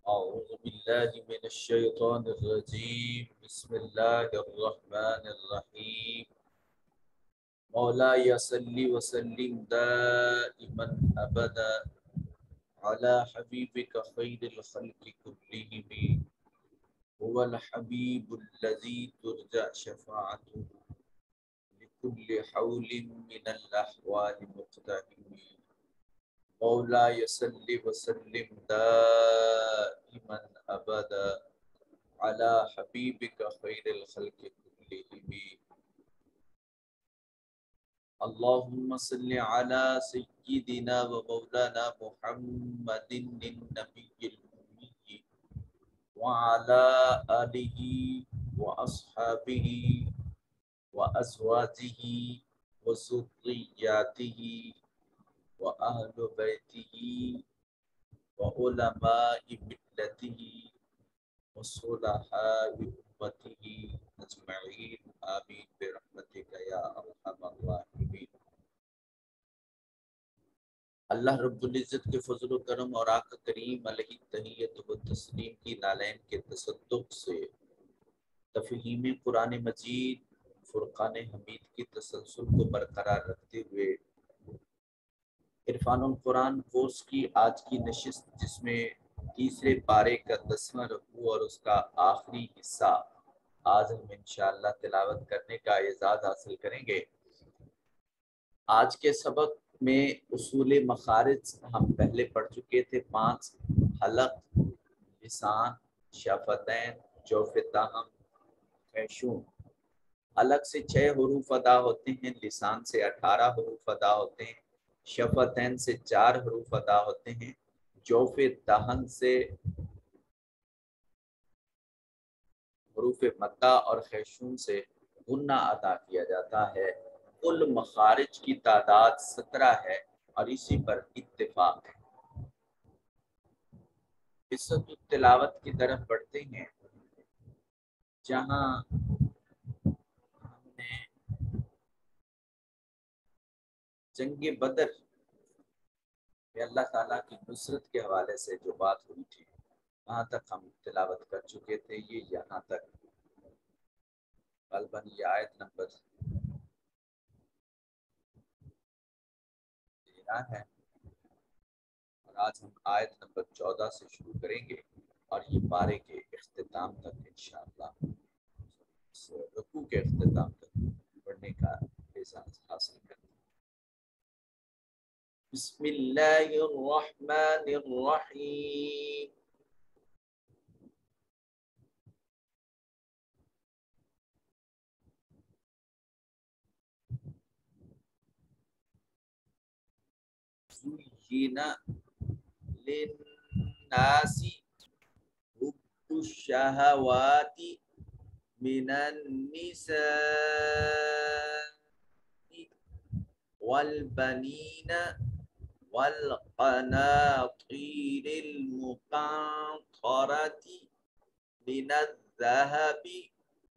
أعوذ بالله من الشيطان الرجيم بسم الله الرحمن الرحيم مولاي صل وسلم دائما أبدا على حبيبك خير الخلق كلهم هو الحبيب الذي ترجى شفاعته لكل حول من الأحوال مقتحم مولاي صل وسلم دائما أبدا على حبيبك خير الخلق كلهم اللهم صل على سيدنا ومولانا محمد النبي الأمي وعلى آله وأصحابه وأزواجه وذرياته وأهل بيته وعلماء ملته وصلحاء أمته أجمعين آمين برحمتك يا أرحم الراحمين۔ اللہ رب العزت کے فضل و کرم اور آقا کریم علیہ تحیت و تسلیم کی نالین کے تصدق سے تفہیم قرآن مجید فرقان حمید کی تسلسل کو برقرار رکھتے ہوئے عرفان القرآن کورس کی آج کی نشست، جس میں تیسرے پارے کا 10واں رکوع اور اس کا آخری حصہ آج ہم انشاءاللہ تلاوت کرنے کا اعزاز حاصل کریں گے۔ آج کے سبق میں اصول مخارج ہم پہلے پڑھ چکے تھے، 5 حلق، لسان، شفتین، جوف تہم، خیشوم۔ حلق سے 6 حروف ادا ہوتے ہیں، لسان سے 18 حروف ادا ہوتے ہیں، شفتین سے 4 حروف ادا ہوتے ہیں، جوف دہن سے حروف مدہ اور خیشوم سے غنہ ادا کیا جاتا ہے۔ کل مخارج کی تعداد 17 ہے اور اسی پر اتفاق ہے۔ قصۃ التلاوت کی طرف بڑھتے ہیں، جہاں ہم نے جنگ بدر میں اللہ تعالیٰ کی نصرت کے حوالے سے جو بات ہوئی تھی وہاں تک ہم تلاوت کر چکے تھے۔ یہ یہاں تک غالباً یہ آیت نمبر 13 ہے، اور آج ہم آیت نمبر 14 سے شروع کریں گے اور یہ پارے کے اختتام تک انشاءاللہ، رکوع کے اختتام تک پڑھنے کا اعزاز حاصل کریں گے۔ بسم اللہ الرحمن الرحیم۔ زُيِّنَ لِلنَّاسِ حُبُّ الشَّهَوَاتِ مِنَ النِّسَاءِ وَالْبَنِينَ وَالْقَنَاطِيرِ الْمُقَنطَرَةِ مِنَ الذَّهَبِ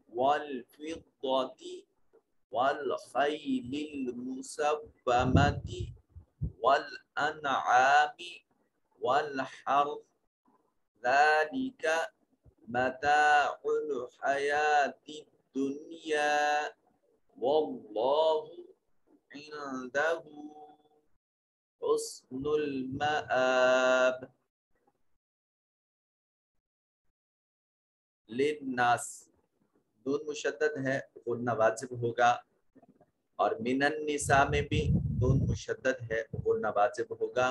وَالْفِضَّةِ وَالْخَيْلِ الْمُسَوَّمَةِ وَالْأَنْعَامِ وَالْحَرْثِ ذَلِكَ مَتَاعُ الْحَيَاةِ الدُّنْيَا وَاللَّهُ عِندَهُ حُسْنُ الْمَآبِ۔ للناس، نون مشدد ہے، غنہ واجب ہوگا، اور من النساء میں بھی نون مشدد ہے، غنہ واجب ہوگا،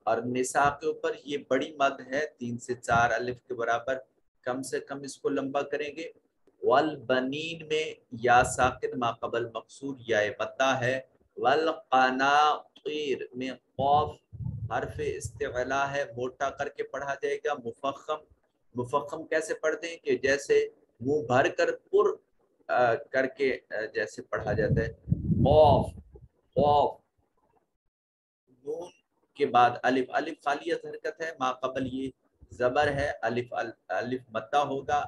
اور نساء کے اوپر یہ بڑی مد ہے 3 سے 4 الف کے برابر، کم سے کم اس کو لمبا کریں گے۔ والبنین میں یا ساکن ما قبل مقصور یا مدہ ہے۔ والقناطیر میں قاف حرف استعلا ہے، موٹا کر کے پڑھا جائے گا۔ مفخم کیسے پڑھتے ہیں کہ جیسے منہ بھر کر پر کر کے جیسے پڑھا جاتا ہے، قاف قاف، نون کے بعد الف، الف خالیت حرکت ہے، ما قبل یہ زبر ہے، الف مدہ ہوگا۔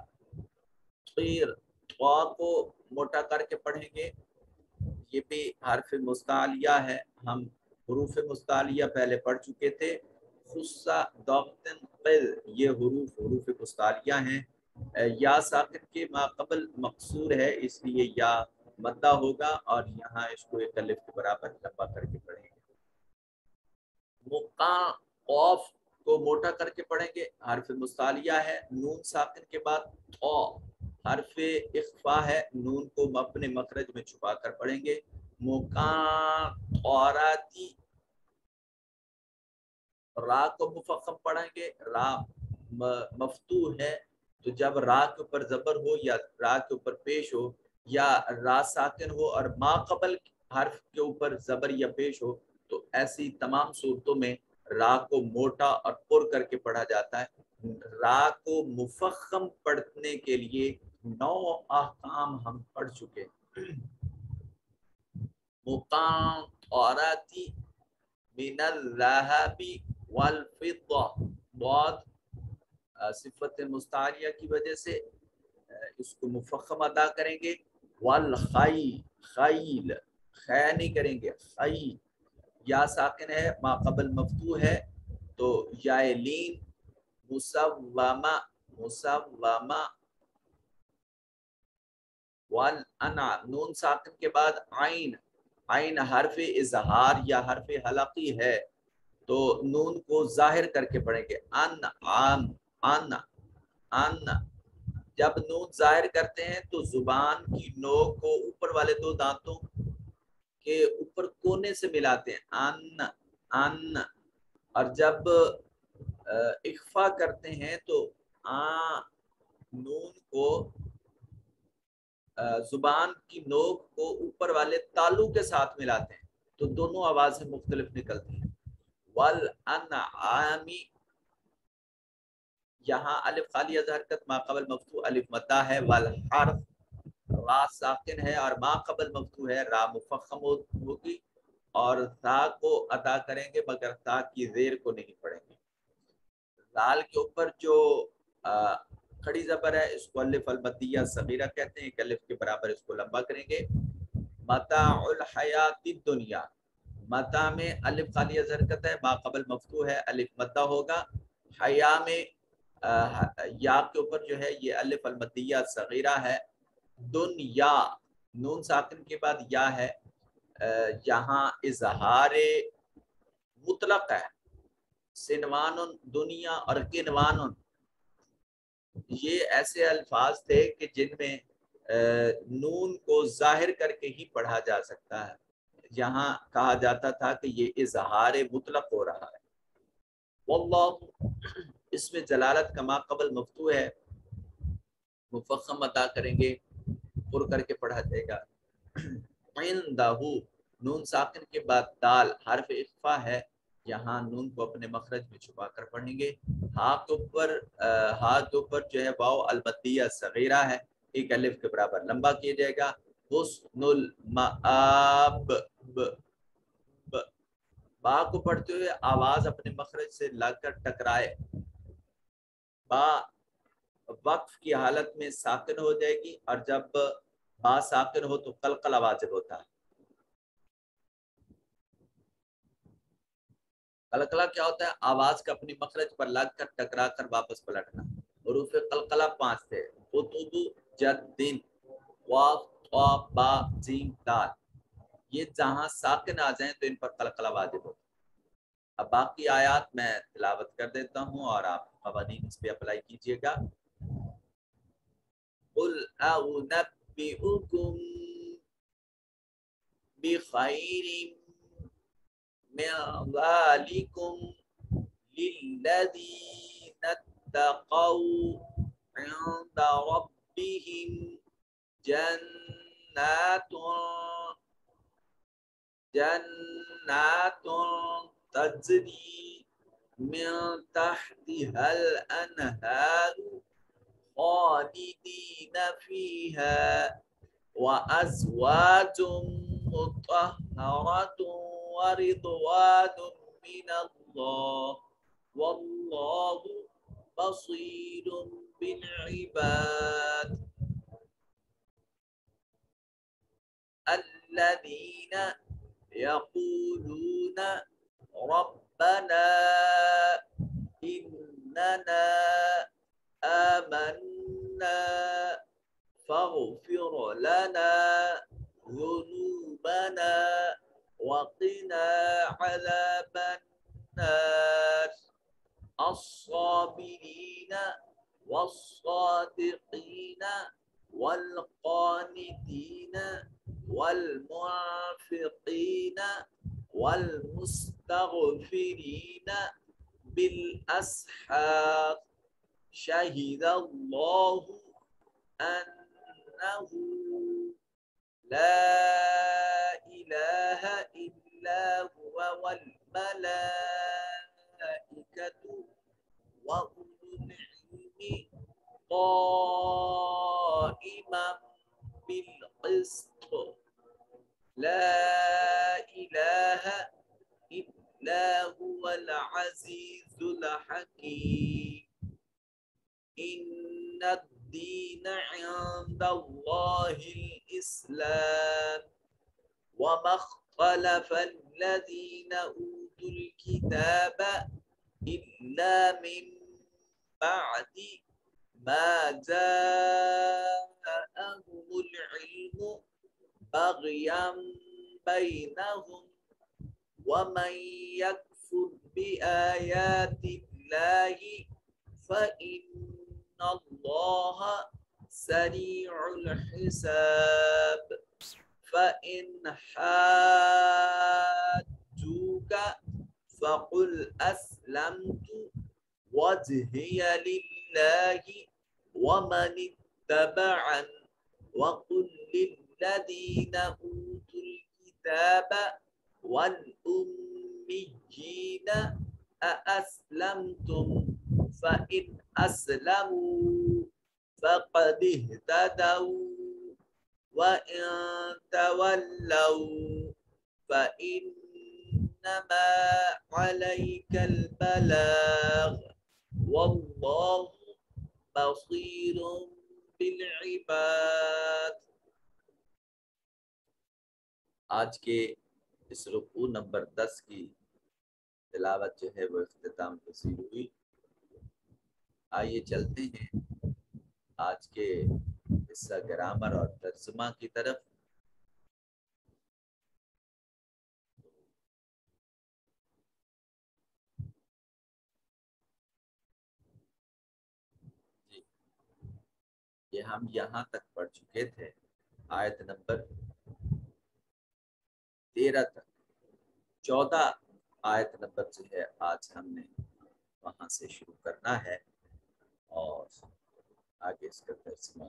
طیر، طا کو موٹا کر کے پڑھیں گے، یہ بھی حرف مستعلیہ ہے، ہم حروف مستعلیہ پہلے پڑھ چکے تھے۔ خصہ ضبطن قل، یہ حروف مستعلیہ ہیں. یا ساکن کے ما قبل مقصور ہے اس لیے یا مدہ ہوگا اور یہاں اس کو ایک الف کے برابر لمبا کر کے پڑھیں گے. مقام قوف کو موٹا کر کے پڑھیں گے، حرف مستعلیہ ہے. نون ساکن کے بعد او حرف اخفا ہے، نون کو اپنے مخرج میں چھپا کر پڑھیں گے. مقام اوراتی، را کو مفخم پڑھیں گے. را مفتوح ہے تو جب را کے اوپر زبر ہو یا را کے اوپر پیش ہو یا را ساکن ہو اور ما قبل حرف کے اوپر زبر یا پیش ہو تو ایسی تمام صورتوں میں را کو موٹا اور پر کر کے پڑھا جاتا ہے. را کو مفخم پڑھنے کے لیے 9 احکام ہم پڑھ چکے. مقام اوراتی من الذهب والفضة، بعد صفت مستعلیہ کی وجہ سے اس کو مفخم ادا کریں گے. والخیل، خیل خے نہیں کریں گے، خیل. یا ساکن ہے، ما قبل مفتوح ہے تو یا لین. مسومہ، مسومہ. والانعام، نون ساکن کے بعد عین، عین حرف اظہار یا حرف حلقی ہے تو نون کو ظاہر کر کے پڑھیں گے. انعام، ان، ان. جب نون ظاہر کرتے ہیں تو زبان کی نوک کو اوپر والے 2 دانتوں کے اوپر کونے سے ملاتے ہیں. ان، ان. اور جب اخفا کرتے ہیں تو نون کو زبان کی نوک کو اوپر والے تالو کے ساتھ ملاتے ہیں تو دونوں آوازیں مختلف نکلتی ہیں. والانعام، یہاں الف خالی از حرکت، ما قبل مفتوح الف مدہ ہے. والحرف، را ساکن ہے اور ما قبل مفتوح ہے، را مفخم ہوگی اور تا کو ادا کریں گے مگر تا کی زیر کو نہیں پڑھیں گے. لال کے اوپر جو کھڑی زبر ہے اس کو الف المدیہ صغیرہ کہتے ہیں، ایک الف کے برابر اس کو لمبا کریں گے. متاع الحیات الدنیا، متاع میں الف خالی از حرکت ہے، ما قبل مفتوح ہے، الف مدہ ہوگا. حیا میں یا کے اوپر جو ہے یہ الف المدیہ صغیرہ ہے. دنیا، نون ساکن کے بعد یا ہے، یہاں اظہار مطلق ہے. سنوان دنیا اور کنوان، یہ ایسے الفاظ تھے کہ جن میں نون کو ظاہر کر کے ہی پڑھا جا سکتا ہے. یہاں کہا جاتا تھا کہ یہ اظہار مطلق ہو رہا ہے. واللہ، اس میں جلالت کا ما قبل مفتوح ہے، مفخم ادا کریں گے، پر کر کے پڑھا جائے گا. عندہ، نون ساکن کے بعد دال حرف اخفا ہے، یہاں نون کو اپنے مخرج میں چھپا کر پڑھیں گے. ہاں کے اوپر جو ہے واو المدیہ صغیرہ ہے، ایک الف کے برابر لمبا کیا جائے گا. حسن المآب، با کو پڑھتے ہوئے آواز اپنے مخرج سے لگ کر ٹکرائے. با وقف کی حالت میں ساکن ہو جائے گی اور جب با ساکن ہو تو قلقلہ واجب ہوتا ہے. قلقلہ کیا ہوتا ہے؟ آواز کا اپنی مخرج پر لگ کر ٹکرا کر واپس پلٹنا. حروف قلقلہ 5 تھے، قطب، جد، واو، طا، با، جیم، دال. یہ جہاں ساکن آ جائیں تو ان پر قلقلہ واجب ہوتا ہے. اب باقی آیات میں تلاوت کر دیتا ہوں اور آپ قوانین اس پہ اپلائی کیجئے گا. قل أنبئكم بخير من ذلكم للذين اتقوا عند ربهم جنات تجري من تحتها الأنهار خالدين فيها وأزواج مطهرة ورضوان من الله والله بصير بالعباد. الذين يقولون ربنا ربنا آمنا فاغفر لنا ذنوبنا وقنا عذاب النار الصابرين والصادقين والقانتين والمنفقين والمستغفرين بالأسحار شهد الله أنه لا إله إلا هو والملائكة وأولو العلم قائما بالقسط لا إله إلا هو العزيز الحكيم إن الدين عند الله الإسلام وما اختلف الذين أوتوا الكتاب إلا من بعد ما جاءهم العلم بغيا بينهم ومن يكفر بآيات الله فإن الله سريع الحساب فإن حاجوك فقل أسلمت وجهي لله ومن اتبعني وقل للذين أوتوا الكتاب والأميين أأسلمتم فإن أسلموا فقد اهتدوا وإن تولوا فإنما عليك البلاغ والله بصير بالعباد. آج کے اس رکوع نمبر 10 کی تلاوت جو ہے وہ اختتام پذیر ہوئی. آئیے چلتے ہیں آج کے حصہ گرامر اور ترجمہ کی طرف. یہ ہم یہاں تک پڑھ چکے تھے آیت نمبر 13 تک. 14 آیت نمبر جو ہے آج ہم نے وہاں سے شروع کرنا ہے اور آگے اس کا ترجمہ.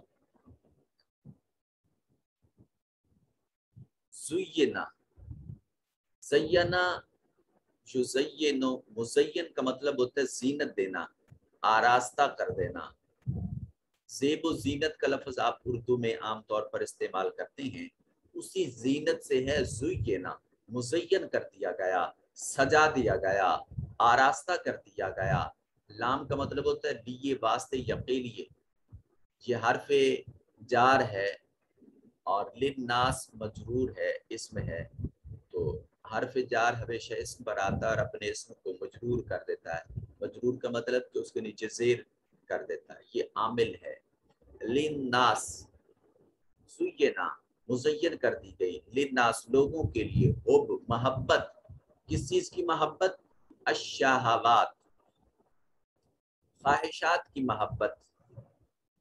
زینا، زینا یزین، مزین کا مطلب ہوتا ہے زینت دینا، آراستہ کر دینا. زیب و زینت کا لفظ آپ اردو میں عام طور پر استعمال کرتے ہیں، اسی زینت سے ہے زینا، مزین کر دیا گیا، سجا دیا گیا، آراستہ کر دیا گیا. لام کا مطلب ہوتا ہے لیے، واسطے، یقے لیے. یہ حرف جار ہے اور للناس مجرور ہے، اسم ہے. تو حرف جار ہمیشہ اسم پر آتا ہے اور اپنے اسم کو مجرور کر دیتا ہے. مجرور کا مطلب کہ اس کے نیچے زیر کر دیتا ہے، یہ عامل ہے. للناس زینا، مزین کر دی گئی، للناس لوگوں کے لیے، حب محبت. کس چیز کی محبت؟ الشہوات، خواہشات کی محبت.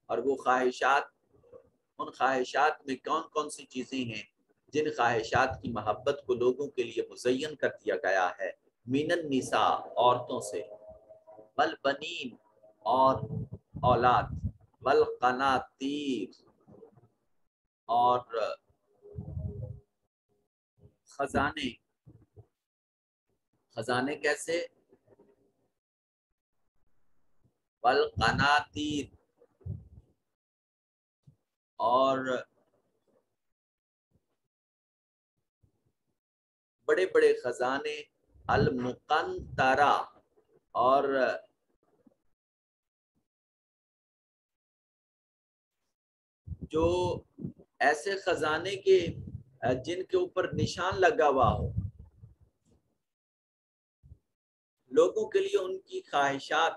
اور وہ خواہشات، ان خواہشات میں کون کون سی چیزیں ہیں جن خواہشات کی محبت کو لوگوں کے لیے مزین کر دیا گیا ہے؟ من النساء، عورتوں سے، والبنین، اور اولاد، والقناطیر، اور خزانے. خزانے کیسے؟ والقناطیر، اور بڑے بڑے خزانے، المقنطرہ، اور جو ایسے خزانے کے جن کے اوپر نشان لگا ہوا ہو. لوگوں کے لیے ان کی خواہشات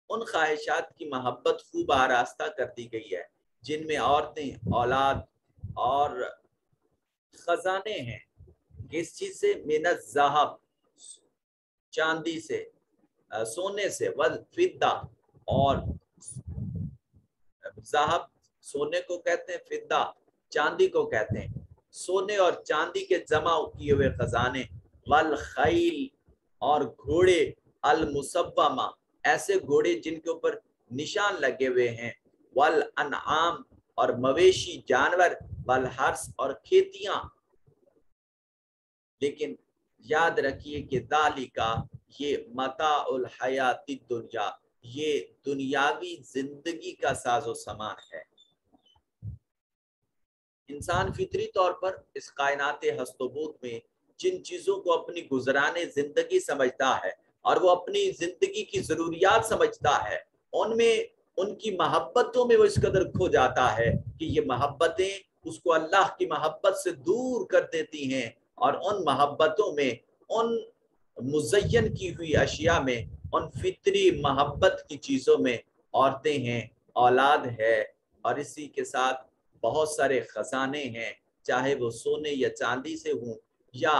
ان خواہشات کی محبت خوب آراستہ کر دی گئی ہے جن میں عورتیں، اولاد اور خزانے ہیں. کس چیز سے؟ من الذہب، چاندی سے، سونے سے، والفضہ، اور ذہب سونے کو کہتے ہیں، فضہ چاندی کو کہتے ہیں. سونے اور چاندی کے جمع کیے ہوئے خزانے، والخیل، اور گھوڑے، المصومہ، ایسے گھوڑے جن کے اوپر نشان لگے ہوئے ہیں، والانعام، اور مویشی جانور، والحرث، اور کھیتیاں. لیکن یاد رکھیے کہ ذالکا، یہ متاع الحیات الدنیا، یہ دنیاوی زندگی کا ساز و سامان ہے. انسان فطری طور پر اس کائنات ہست و بود میں جن چیزوں کو اپنی گزران زندگی سمجھتا ہے اور وہ اپنی زندگی کی ضروریات سمجھتا ہے، ان میں ان کی محبتوں میں وہ اس قدر کھو جاتا ہے کہ یہ محبتیں اس کو اللہ کی محبت سے دور کر دیتی ہیں، اور ان محبتوں میں، ان مزین کی ہوئی اشیاء میں، ان فطری محبت کی چیزوں میں عورتیں ہیں، اولاد ہے، اور اسی کے ساتھ بہت سارے خزانے ہیں، چاہے وہ سونے یا چاندی سے ہوں، یا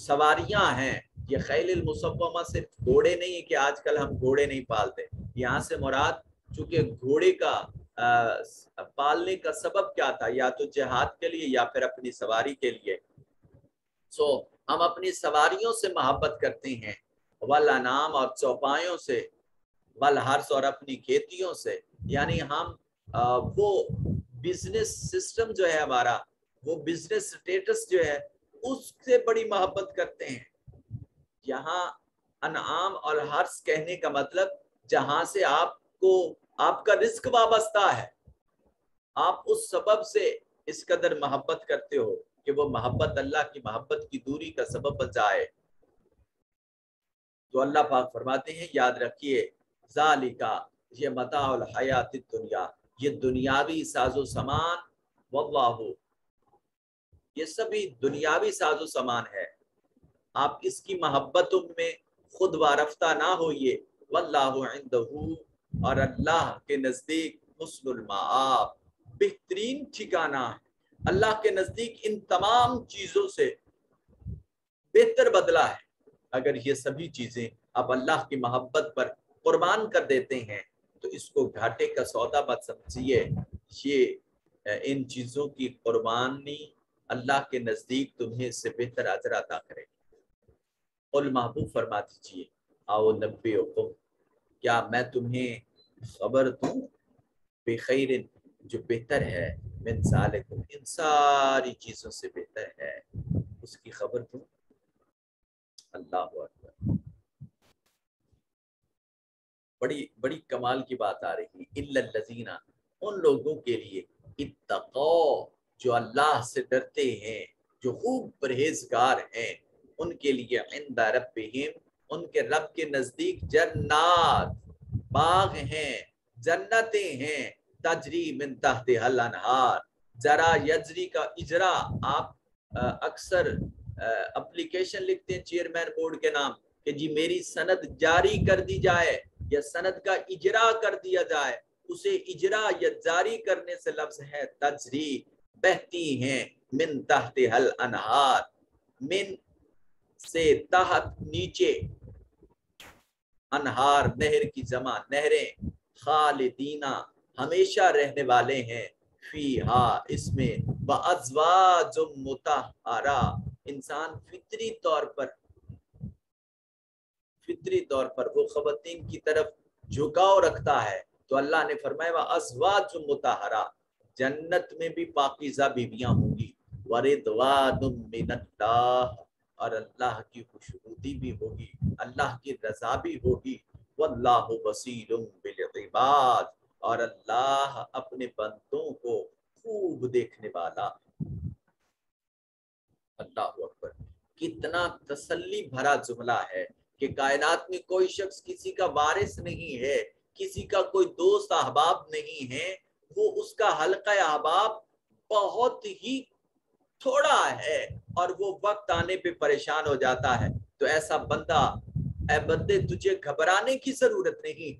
سواریاں ہیں. یہ خیل المصومہ صرف گھوڑے نہیں ہے کہ آج کل ہم گھوڑے نہیں پالتے. یہاں سے مراد چونکہ گھوڑے کا پالنے کا سبب کیا تھا، یا تو جہاد کے لیے یا پھر اپنی سواری کے لیے. ہم اپنی سواریوں سے محبت کرتے ہیں، والانعام، اور چوپایوں سے، والحرث، اور اپنی کھیتیوں سے. یعنی ہم وہ بزنس سسٹم جو ہے ہمارا، وہ بزنس سٹیٹس جو ہے، اس سے بڑی محبت کرتے ہیں. یہاں انعام اور حرث کہنے کا مطلب جہاں سے آپ کا رزق وابستہ ہے، آپ اس سبب سے اس قدر محبت کرتے ہو کہ وہ محبت اللہ کی محبت کی دوری کا سبب بن جائے. تو اللہ پاک فرماتے ہیں یاد رکھیے ذالکا، یہ متاع الحیات الدنیا، یہ دنیاوی ساز و سامان، واللہ، یہ سبھی دنیاوی ساز و سامان ہے، آپ اس کی محبتوں میں خود وارفتہ نہ ہوئیے. واللہ عندہ، اور اللہ کے نزدیک حسن المآب، بہترین ٹھکانہ ہے. اللہ کے نزدیک ان تمام چیزوں سے بہتر بدلہ ہے. اگر یہ سبھی چیزیں آپ اللہ کی محبت پر قربان کر دیتے ہیں تو اس کو گھاٹے کا سودا مت سمجھیے. یہ ان چیزوں کی قربانی اللہ کے نزدیک تمہیں اس سے بہتر اجر عطا کرے. قل، محبوب فرما دیجیے، آؤ نبئکم، کیا میں تمہیں خبر دوں، بخیر، جو بہتر ہے، من ذالکم، ان ساری چیزوں سے بہتر ہے، اس کی خبر دوں. اللہ اکبر، بڑی کمال کی بات آ رہی ہے. الا الذین، ان لوگوں کے لیے، اتقوا، جو اللہ سے ڈرتے ہیں، جو خوب پرہیزگار ہیں، ان کے لیے عند ربہم، ان کے رب کے نزدیک، جنات، باغ ہیں، جنتیں ہیں، تجری من تحتها الانہار. ذرا یجری کا اجرا، آپ اکثر اپلیکیشن لکھتے ہیں چیئرمین بورڈ کے نام کہ جی میری سند جاری کر دی جائے یا سند کا اجرا کر دیا جائے. اسے اجرا یا جاری کرنے سے لفظ ہے تجری، بہتی ہیں، من تحت الانہار، من سے تحت نیچے، انہار نہر کی جمع نہریں، خالدینہ ہمیشہ رہنے والے ہیں، فیہا اس میں، وازواج مطہرہ، انسان فطری طور پر وہ خواتین کی طرف جھکاؤ رکھتا ہے، تو اللہ نے فرمایا وازواج مطہرہ، جنت میں بھی پاکیزہ بیویاں ہوں گی، ورضوان من اللہ، اور اللہ کی خوشنودی بھی ہوگی، اللہ کی رضا بھی ہوگی. واللہ بصیر بالعباد، اور اللہ اپنے بندوں کو خوب دیکھنے والا. اللہ اکبر، کتنا تسلی بھرا جملہ ہے کہ کائنات میں کوئی شخص کسی کا وارث نہیں ہے، کسی کا کوئی دوست احباب نہیں ہے، وہ اس کا حلقہ احباب بہت ہی تھوڑا ہے اور وہ وقت آنے پہ پریشان ہو جاتا ہے. تو ایسا بندہ، اے بندے تجھے گھبرانے کی ضرورت نہیں،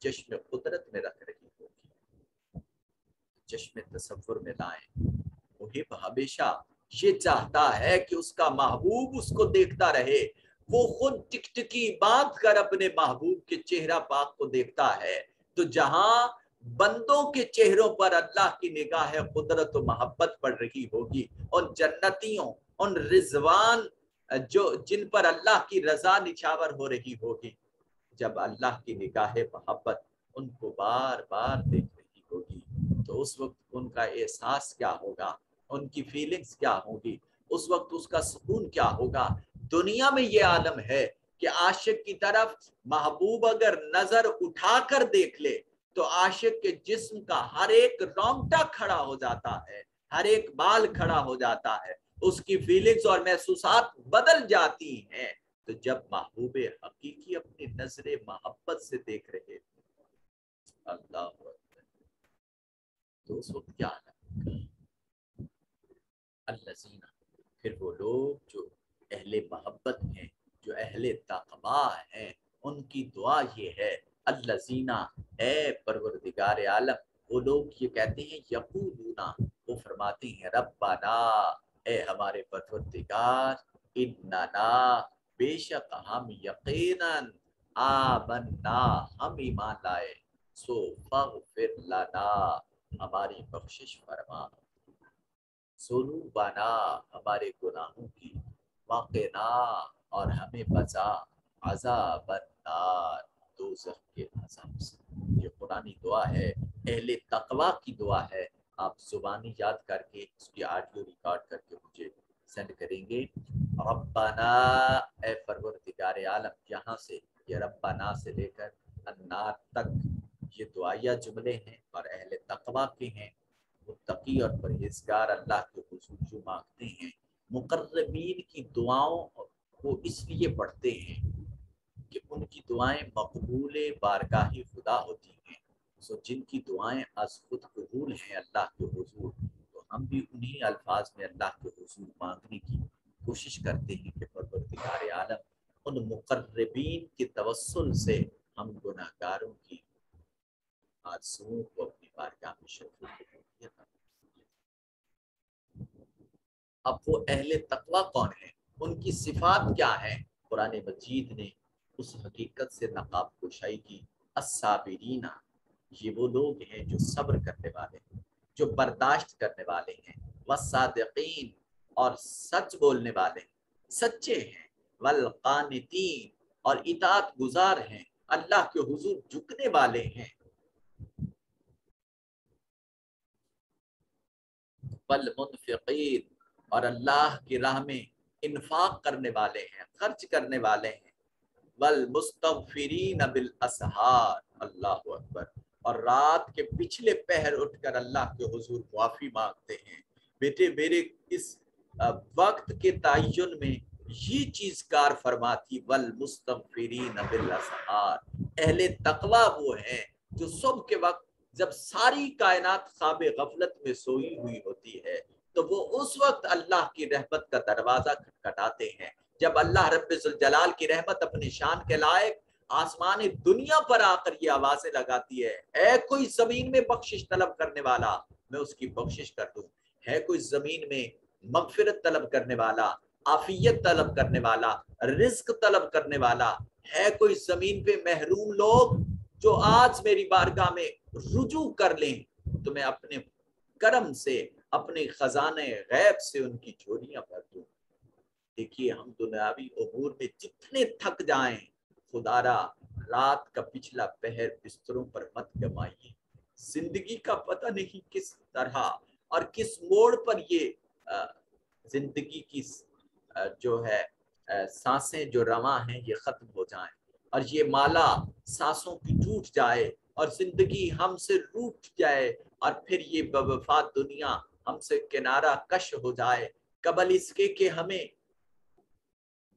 چشم قدرت میں رکھ رہی ہوگی، چشم تصور میں لائیں۔ محب ہمیشہ یہ چاہتا ہے کہ اس کا محبوب اس کو دیکھتا رہے، وہ خود ٹکٹکی باندھ کر اپنے محبوب کے چہرہ پاک کو دیکھتا ہے۔ تو جہاں بندوں کے چہروں پر اللہ کی نگاہ قدرت و محبت پڑ رہی ہوگی، ان جنتیوں، ان رضوان جو جن پر اللہ کی رضا نچھاور ہو رہی ہوگی، جب اللہ کی نگاہ محبت ان کو بار بار دیکھ رہی ہوگی تو اس وقت ان کا احساس کیا ہوگا، ان کی فیلنگز کیا ہوگی، اس وقت اس کا سکون کیا ہوگا۔ دنیا میں یہ عالم ہے کہ عاشق کی طرف محبوب اگر نظر اٹھا کر دیکھ لے تو عاشق کے جسم کا ہر ایک رونگٹا کھڑا ہو جاتا ہے، ہر ایک بال کھڑا ہو جاتا ہے، اس کی فیلنگز اور محسوسات بدل جاتی ہیں۔ تو جب محبوب حقیقی اپنی نظر محبت سے دیکھ رہے اللہ اکبر، تو اس وقت کیا ہوگا؟ الذین، پھر وہ لوگ جو اہل محبت ہیں، جو اہل تقویٰ ہیں، ان کی دعا یہ ہے، الذین، اے پروردگار عالم، وہ لوگ یہ کہتے ہیں، یقولون، وہ فرماتے ہیں، ربنا، اے ہمارے پروردگار، اننا، بے شک ہم یقیناً، آمنا، ہم ایمان لائے، سو فاغفر لنا، ہماری بخشش فرما، ذنوبنا، ہمارے گناہوں کی، وقنا، اور ہمیں بچا، عذاب النار، دوزخ کے عذاب سے۔ یہ قرآنی دعا ہے، اہل تقویٰ کی دعا ہے۔ آپ زبانی یاد کر کے اس کی آڈیو ریکارڈ کر کے مجھے سینڈ کریں گے۔ ربنا، اے پروردگار عالم، یہاں سے یہ ربنا سے لے کر النار تک یہ دعائیہ جملے ہیں اور اہل تقویٰ کے ہیں، متقی اور پرہیزگار اللہ کے حضور جو مانگتے ہیں۔ مقربین کی دعاؤں کو اس لیے پڑھتے ہیں کہ ان کی دعائیں مقبول بارگاہ خدا ہوتی ہیں، سو جن کی دعائیں از خود قبول ہیں اللہ کے حضور، تو ہم بھی انہی الفاظ میں اللہ کے حضور مانگنے کی کوشش کرتے ہیں کہ پروردگار عالم ان مقربین کے توسل سے ہم گناہگاروں کی آرزوؤں کو اپنی بارگاہ میں شریک کریں۔ اب وہ اہل تقویٰ کون ہیں، ان کی صفات کیا ہیں؟ قرآن مجید نے اس حقیقت سے نقاب کشائی کی، الصابرین، یہ وہ لوگ ہیں جو صبر کرنے والے ہیں، جو برداشت کرنے والے ہیں، والصادقین، اور سچ بولنے والے ہیں، سچے ہیں، والقانتین، اور اطاعت گزار ہیں، اللہ کے حضور جھکنے والے ہیں، والمنفقین، اور اللہ کی راہ میں انفاق کرنے والے ہیں، خرچ کرنے والے ہیں، والمستغفرین بالاسحار، اللہ اکبر، اور رات کے پچھلے پہر اٹھ کر اللہ کے حضور معافی مانگتے ہیں۔ بیٹے میرے اس وقت کے تعین میں یہ چیز کار فرما تھی، والمستغفرین بالاسحار، اہل تقویٰ وہ ہیں جو صبح کے وقت جب ساری کائنات خواب غفلت میں سوئی ہوئی ہوتی ہے تو وہ اس وقت اللہ کی رحمت کا دروازہ کھٹکھٹاتے ہیں، جب اللہ رب الجلال کی رحمت اپنی شان کے لائق آسمان دنیا پر آ کر یہ آوازیں لگاتی ہے، اے کوئی زمین میں بخشش طلب کرنے والا، میں اس کی بخشش کر دوں، ہے کوئی زمین میں مغفرت طلب کرنے والا، عافیت طلب کرنے والا، رزق طلب کرنے والا، ہے کوئی زمین پہ محروم لوگ جو آج میری بارگاہ میں رجوع کر لیں تو میں اپنے کرم سے، اپنے خزانے غیب سے ان کی جھولیاں بھر دوں۔ دیکھیے ہم دنیاوی امور میں جتنے تھک جائیں، خدا را رات کا پچھلا پہر بستروں پر مت گمائیے، زندگی کا پتہ نہیں کس طرح اور کس موڑ پر یہ زندگی کی جو ہے سانسیں جو رواں ہیں یہ ختم ہو جائیں اور یہ مالا سانسوں کی ٹوٹ جائے اور زندگی ہم سے روٹ جائے اور پھر یہ بے وفا دنیا ہم سے کنارہ کش ہو جائے، قبل اس کے کہ ہمیں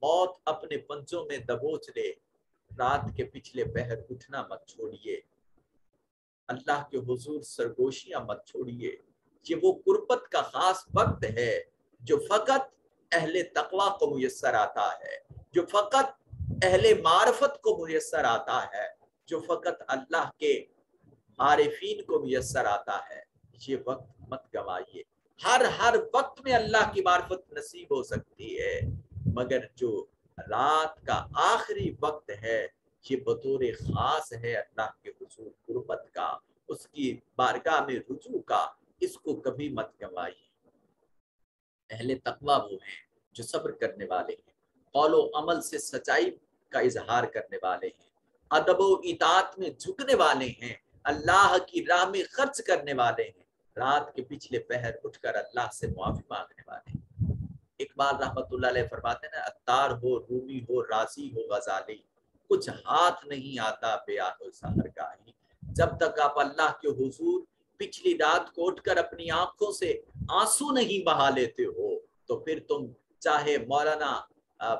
موت اپنے پنجوں میں دبوچ لے، رات کے پچھلے پہر اٹھنا مت چھوڑیے، اللہ کے حضور سرگوشیاں مت چھوڑیے۔ یہ وہ قربت کا خاص وقت ہے جو فقط اہل تقویٰ کو میسر آتا ہے، جو فقط اہل معرفت کو میسر آتا ہے۔ جو فقط اللہ کے عارفین کو میسر آتا ہے، یہ وقت مت گوائیے۔ ہر وقت میں اللہ کی معرفت نصیب ہو سکتی ہے، مگر جو رات کا آخری وقت ہے یہ بطور خاص ہے اللہ کے حضور قربت کا، اس کی بارگاہ میں رجوع کا، اس کو کبھی مت گوائیے۔ اہل تقویٰ وہ ہیں جو صبر کرنے والے ہیں، قول و عمل سے سچائی کا اظہار کرنے والے ہیں، ادب و اطاعت میں جھکنے والے ہیں، اللہ کی راہ میں خرچ کرنے والے ہیں، رات کے پچھلے پہر اٹھ کر اللہ سے معافی مانگنے والے ہیں۔ اقبال رحمت اللہ علیہ فرماتے ہیں، عطار ہو، رومی ہو، رازی ہو، غزالی، کچھ ہاتھ نہیں آتا بیاہ و سحرگاہی۔ جب تک آپ اللہ کے حضور پچھلی رات کو اٹھ کر اپنی آنکھوں سے آنسو نہیں بہا لیتے ہو تو پھر تم چاہے مولانا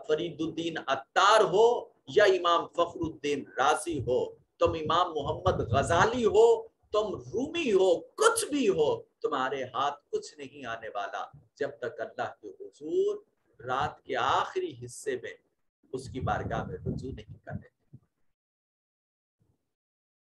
فرید الدین عطار ہو یا امام فخر الدین رازی ہو، تم امام محمد غزالی ہو، تم رومی ہو، کچھ بھی ہو، تمہارے ہاتھ کچھ نہیں آنے والا جب تک اللہ کے حضور رات کے آخری حصے میں اس کی بارگاہ میں رجوع نہیں کر لیتے۔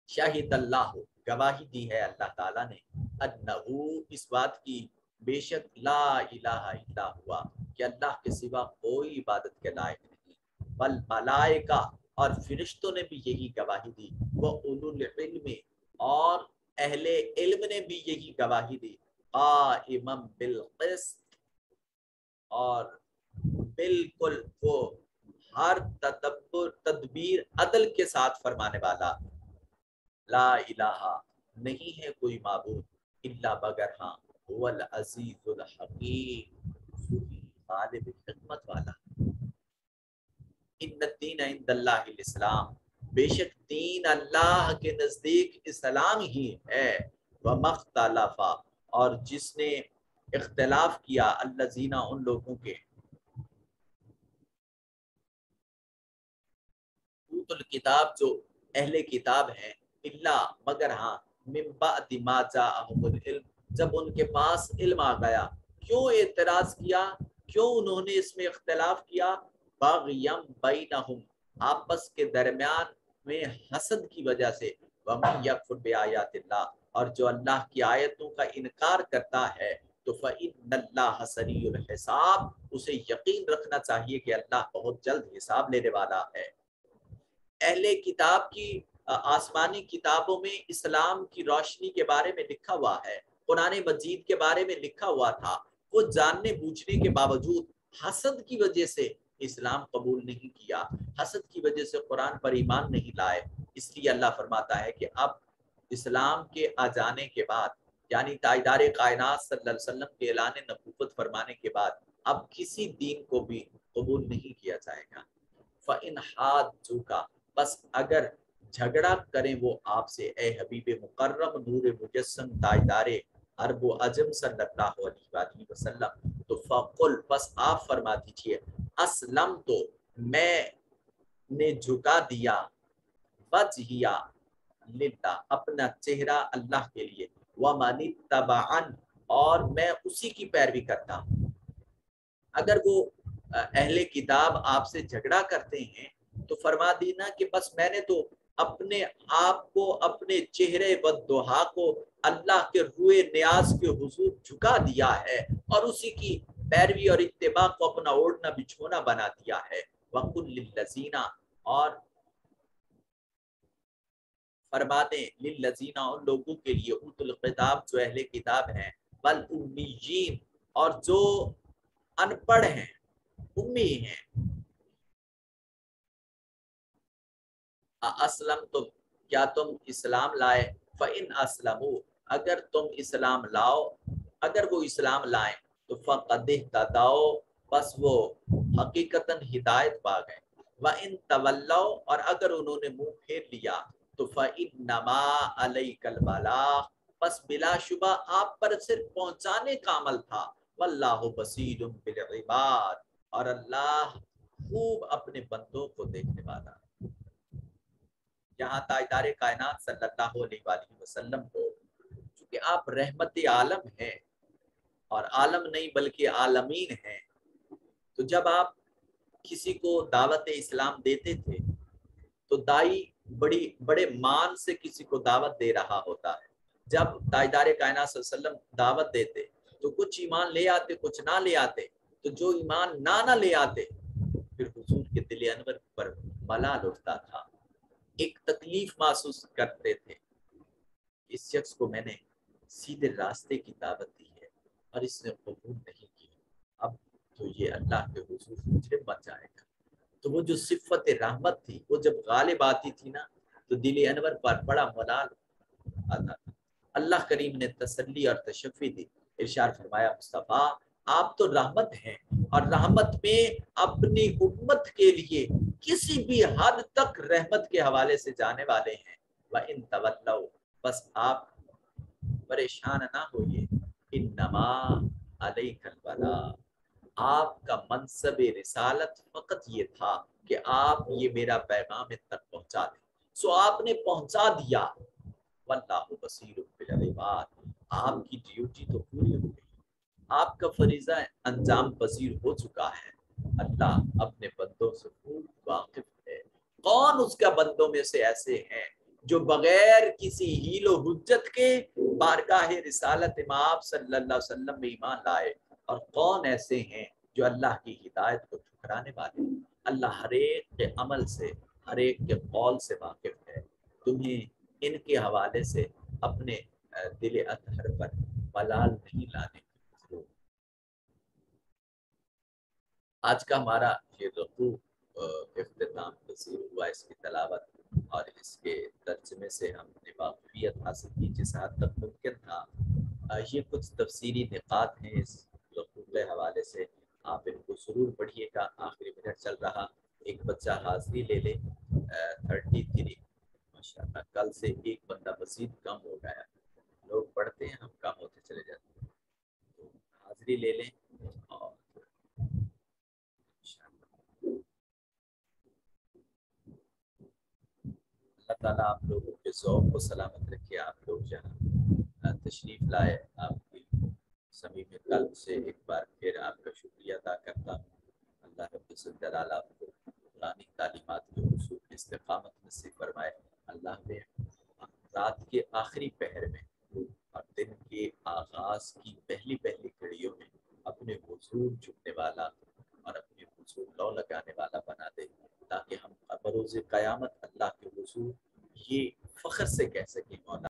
شاہد اللہ، گواہی دی ہے اللہ تعالیٰ نے، انہو، اس بات کی، بے شک لا الہ الا ہوا، کہ اللہ کے سوا کوئی عبادت کے لائق نہیں، بل ملائکہ، اور فرشتوں نے بھی یہی گواہی دی، وہ اولو العلم، اور اہل علم نے بھی یہی گواہی دی، قائما بالقسط، اور بالکل وہ ہر تدبیر عدل کے ساتھ فرمانے والا، لا الہ، نہیں ہے کوئی معبود، الا مگر ہاں، هو العزیز الحکیم، وہی غالب حکمت والا۔ ان الدین عند اللہ الاسلام، بے شک دین اللہ کے نزدیک اسلام ہی ہے، وما اختلف، اور جس نے اختلاف کیا، الذین، ان لوگوں کے، اوت الکتاب، جو اہل کتاب ہیں، الا، مگر ہاں، من بعد ما جاءہم العلم، جب ان کے پاس علم آ گیا۔ کیوں اعتراض کیا، کیوں انہوں نے اس میں اختلاف کیا؟ باغیم بینہم، آپس کے درمیان میں حسد کی وجہ سے، ومن یکفر بآیات اللہ، اور جو اللہ کی آیتوں کا انکار کرتا ہے تو فإن اللہ سریع الحساب، اسے یقین رکھنا چاہیے کہ اللہ بہت جلد حساب لینے والا ہے۔ اہل کتاب کی آسمانی کتابوں میں اسلام کی روشنی کے بارے میں لکھا ہوا ہے، قرآن مجید کے بارے میں لکھا ہوا تھا، وہ جاننے بوجھنے کے باوجود حسد کی وجہ سے اسلام قبول نہیں کیا، حسد کی وجہ سے قرآن پر ایمان نہیں لائے۔ اس لیے اللہ فرماتا ہے کہ اب اسلام کے آ جانے کے بعد، یعنی تاجدار کائنات صلی اللہ علیہ وسلم کے اعلان نبوت فرمانے کے بعد، اب کسی دین کو بھی قبول نہیں کیا جائے گا۔ فَإِنْ حَاجُّوكَ، بس اگر جھگڑا کریں وہ آپ سے، اے حبیب مکرم نور مجسم تاجدار عرب و عجم صلی اللہ علیہ وآلہ وسلم، تو فقل، بس آپ فرما دیجئے، اسلم، تو میں نے جھکا دیا، وجہیا للہ، اپنا چہرہ اللہ کے لیے، وَمَنِ اتَّبَعَنِ، اور میں اسی کی پیروی کرتا ہوں۔ اگر وہ اہل کتاب آپ سے جھگڑا کرتے ہیں تو فرما دینا کہ بس میں نے تو اپنے آپ کو، اپنے چہرے والضحا کو اللہ کے روئے نیاز کے حضور جھکا دیا ہے، اور اسی کی پیروی اور اتباع کو اپنا اوڑھنا بچھونا بنا دیا ہے۔ وَقُلْ لِلَّذِينَ، اور فرما دیں، للذین، ان لوگوں کے لیے، اوت الکتاب، جو اہل کتاب ہیں، والامیین، اور جو ان پڑھ ہیں، امی ہیں، اسلم تم، کیا تم اسلام لائے، فَإِنْ أَسْلَمُوا، اگر تم اسلام لاؤ، اگر وہ اسلام لائیں تو فَقَدِ اهْتَدَوْا، بس وہ حقیقتاً ہدایت پا گئے۔ وَإِنْ تَوَلَّوْا، اور اگر انہوں نے منہ پھیر لیا تو فَإِنَّمَا عَلَيْكَ الْبَلَاغُ، بس بلا شبہ آپ پر صرف پہنچانے کا عمل تھا۔ وَاللَّهُ بَصِيرٌ بِالْعِبَادِ، اور اللہ خوب اپنے بندوں کو دیکھنے والا۔ یہاں تاجدار کائنات صلی اللہ علیہ وآلہ وسلم کو، چونکہ آپ رحمت عالم ہیں، اور عالم نہیں بلکہ عالمین ہیں، تو جب آپ کسی کو دعوت اسلام دیتے تھے تو دائی بڑے مان سے کسی کو دعوت دے رہا ہوتا ہے. جب تاجدار کائنات صلی اللہ علیہ وسلم دعوت دیتے تو کچھ ایمان لے آتے کچھ نہ لے آتے. تو جو ایمان نہ لے آتے پھر حضور کے دل انور پر ملال اٹھتا تھا, ایک تکلیف محسوس کرتے تھے. اس شخص کو میں نے سیدھے راستے کی دعوت دی ہے اور اس نے قبول نہیں کی, اب تو یہ اللہ کے حضور مجرم بن جائے گا. تو وہ جو صفت رحمت تھی وہ جب غالب آتی تھی نا تو دل انور پر بڑا ملال آتا تھا. اللہ کریم نے تسلی اور تشفی دی, ارشاد فرمایا مصطفیٰ آپ تو رحمت ہیں اور رحمت میں اپنی امت کے لیے کسی بھی حد تک رحمت کے حوالے سے جانے والے ہیں. وَإِن تَوَلَّوْا, بس آپ پریشان نہ ہوئیے, انما علیک البلاغ, آپ کا منصب رسالت فقط یہ تھا کہ آپ یہ میرا پیغام تک پہنچا دیں. سو آپ نے پہنچا دیا. واللہ بصیر بالعباد, آپ کی ڈیوٹی تو پوری ہو گئی, آپ کا فریضہ انجام پذیر ہو چکا ہے. اللہ اپنے بندوں سے خوب واقف ہے. کون اس کا بندوں میں سے ایسے ہیں جو بغیر کسی حیل و حجت کے بارگاہ رسالت امام صلی اللہ علیہ وسلم میں ایمان لائے, اور کون ایسے ہیں جو اللہ کی ہدایت کو ٹھکرانے والے. اللہ ہر ایک کے عمل سے ہر ایک کے قول سے واقف ہے. تمہیں ان کے حوالے سے اپنے دل اطہر پر ملال نہیں لانے کی ضرورت. آج کا ہمارا یہ رکوع اختتام پذیر ہوا, اس کی تلاوت اور اس کے ترجمے سے ہم نے واقفیت حاصل کی جس حد تک ممکن تھا. یہ کچھ تفسیری نقاط ہیں اس رکوع کے حوالے سے, آپ ان کو ضرور پڑھیے گا. آخری منٹ چل رہا, ایک بچہ حاضری لے لے. 33 ماشاءاللہ, کل سے ایک بندہ مزید کم ہو گیا. لوگ پڑھتے ہیں ہم کم ہوتے چلے جاتے ہیں, تو حاضری لے لیں. اور اللہ تعالیٰ آپ لوگوں کے ذوق کو سلامت رکھے. آپ لوگ جہاں تشریف لائے, آپ کی صمیم قلب سے ایک بار پھر آپ کا شکریہ ادا کرتا ہوں. اللہ رب العزت جلال آپ کو قرآنی تعلیمات کے اصول کی استقامت نصیب فرمائے. اللہ نے رات کے آخری پہر میں اور دن کے آغاز کی پہلی گھڑیوں میں اپنے حضور جھکنے والا اور اپنے حضور لو لگانے والا بنا دے, تاکہ ہم بروز قیامت اللہ کے حضور یہ فخر سے کہہ سکیں مولا